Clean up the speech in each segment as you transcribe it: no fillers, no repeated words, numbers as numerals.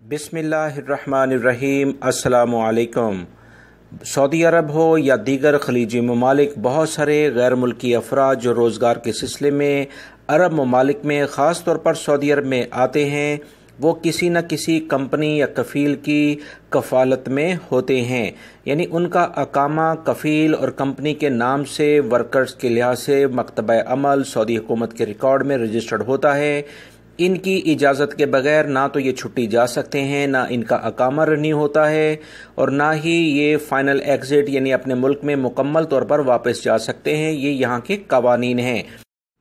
بسم اللہ الرحمن الرحیم۔ السلام علیکم۔ سعودی عرب ہو یا دیگر خلیجی ممالک، بہت سارے غیر ملکی افراد جو روزگار کے سلسلے میں عرب ممالک میں خاص طور پر سعودی عرب میں آتے ہیں، وہ کسی نہ کسی کمپنی یا کفیل کی کفالت میں ہوتے ہیں، یعنی ان کا اقامہ کفیل اور کمپنی کے نام سے ورکرز کے لحاظ سے مکتبہ عمل سعودی حکومت کے ریکارڈ میں رجسٹرڈ ہوتا ہے۔ ان کی اجازت کے بغیر نہ تو یہ چھٹی جا سکتے ہیں، نہ ان کا اقامہ رینیو ہوتا ہے، اور نہ ہی یہ فائنل ایگزٹ یعنی اپنے ملک میں مکمل طور پر واپس جا سکتے ہیں۔ یہ یہاں کے قوانین ہیں۔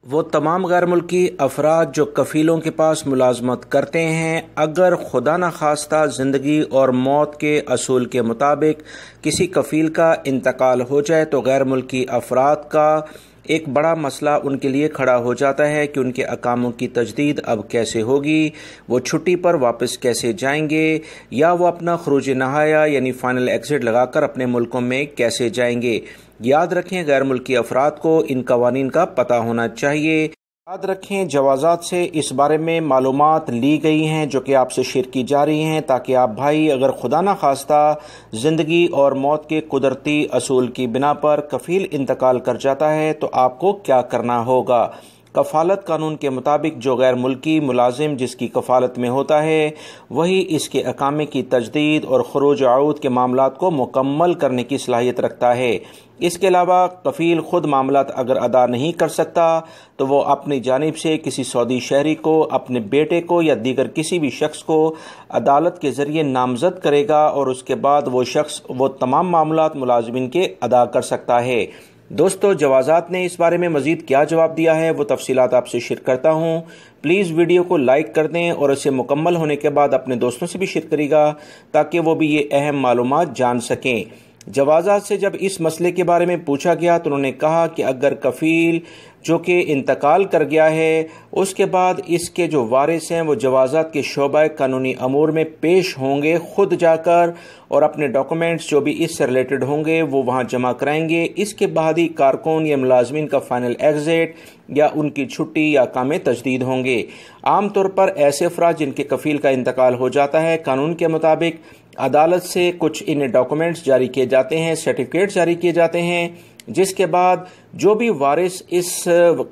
وہ تمام غیر ملکی افراد جو کفیلوں کے پاس ملازمت کرتے ہیں، اگر خدا نخواستہ زندگی اور موت کے اصول کے مطابق کسی کفیل کا انتقال ہو جائے تو غیر ملکی افراد کا ایک بڑا مسئلہ ان کے لیے کھڑا ہو جاتا ہے کہ ان کے اقاموں کی تجدید اب کیسے ہوگی، وہ چھٹی پر واپس کیسے جائیں گے، یا وہ اپنا خروج نہایہ یعنی فائنل ایگزٹ لگا کر اپنے ملکوں میں کیسے جائیں گے۔ یاد رکھیں غیر ملکی افراد کو ان قوانین کا پتہ ہونا چاہیے۔ یاد رکھیں جوازات سے اس بارے میں معلومات لی گئی ہیں جو کہ آپ سے شیئر کی جا رہی ہیں، تاکہ آپ بھائی اگر خدا نخواستہ زندگی اور موت کے قدرتی اصول کی بنا پر کفیل انتقال کر جاتا ہے تو آپ کو کیا کرنا ہوگا۔ کفالت قانون کے مطابق جو غیر ملکی ملازم جس کی کفالت میں ہوتا ہے، وہی اس کے اقامے کی تجدید اور خروج عود کے معاملات کو مکمل کرنے کی صلاحیت رکھتا ہے۔ اس کے علاوہ کفیل خود معاملات اگر ادا نہیں کر سکتا تو وہ اپنی جانب سے کسی سعودی شہری کو، اپنے بیٹے کو یا دیگر کسی بھی شخص کو عدالت کے ذریعے نامزد کرے گا، اور اس کے بعد وہ شخص وہ تمام معاملات ملازمین کے ادا کر سکتا ہے۔ دوستو، جوازات نے اس بارے میں مزید کیا جواب دیا ہے وہ تفصیلات آپ سے شیئر کرتا ہوں۔ پلیز ویڈیو کو لائک کر دیں اور اسے مکمل ہونے کے بعد اپنے دوستوں سے بھی شیئر کرے گا تاکہ وہ بھی یہ اہم معلومات جان سکیں۔ جوازات سے جب اس مسئلے کے بارے میں پوچھا گیا تو انہوں نے کہا کہ اگر کفیل جو کہ انتقال کر گیا ہے، اس کے بعد اس کے جو وارث ہیں وہ جوازات کے شعبہ قانونی امور میں پیش ہوں گے خود جا کر، اور اپنے ڈاکومنٹس جو بھی اس سے ریلیٹڈ ہوں گے وہ وہاں جمع کرائیں گے۔ اس کے بعد ہی کارکن یا ملازمین کا فائنل ایگزٹ یا ان کی چھٹی یا اقامے تجدید ہوں گے۔ عام طور پر ایسے افراد جن کے کفیل کا انتقال ہو جاتا ہے، قانون کے مطابق عدالت سے کچھ انہیں ڈاکومنٹس جاری کیے جاتے ہیں، سرٹیفکیٹس جاری کیے جاتے ہیں، جس کے بعد جو بھی وارث اس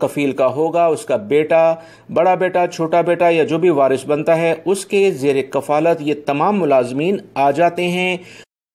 کفیل کا ہوگا، اس کا بیٹا، بڑا بیٹا، چھوٹا بیٹا یا جو بھی وارث بنتا ہے، اس کے زیر کفالت یہ تمام ملازمین آ جاتے ہیں۔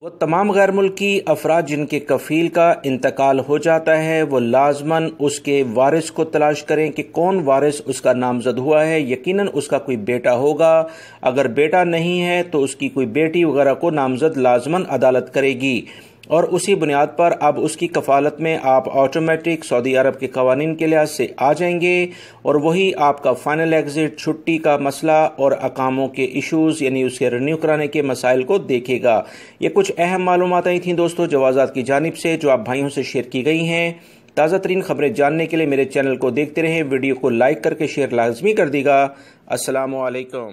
وہ تمام غیر ملکی افراد جن کے کفیل کا انتقال ہو جاتا ہے، وہ لازماً اس کے وارث کو تلاش کریں کہ کون وارث اس کا نامزد ہوا ہے۔ یقیناً اس کا کوئی بیٹا ہوگا، اگر بیٹا نہیں ہے تو اس کی کوئی بیٹی وغیرہ کو نامزد لازماً عدالت کرے گی، اور اسی بنیاد پر اب اس کی کفالت میں آپ آٹومیٹک سعودی عرب کے قوانین کے لحاظ سے آ جائیں گے، اور وہی آپ کا فائنل ایگزٹ، چھٹی کا مسئلہ اور اقاموں کے ایشوز یعنی اسے رینیو کرانے کے مسائل کو دیکھے گا۔ یہ کچھ اہم معلومات آئی تھیں دوستو جوازات کی جانب سے جو آپ بھائیوں سے شیئر کی گئی ہیں۔ تازہ ترین خبریں جاننے کے لیے میرے چینل کو دیکھتے رہیں، ویڈیو کو لائک کر کے شیئر لازمی کر دیگا۔ السلام علیکم۔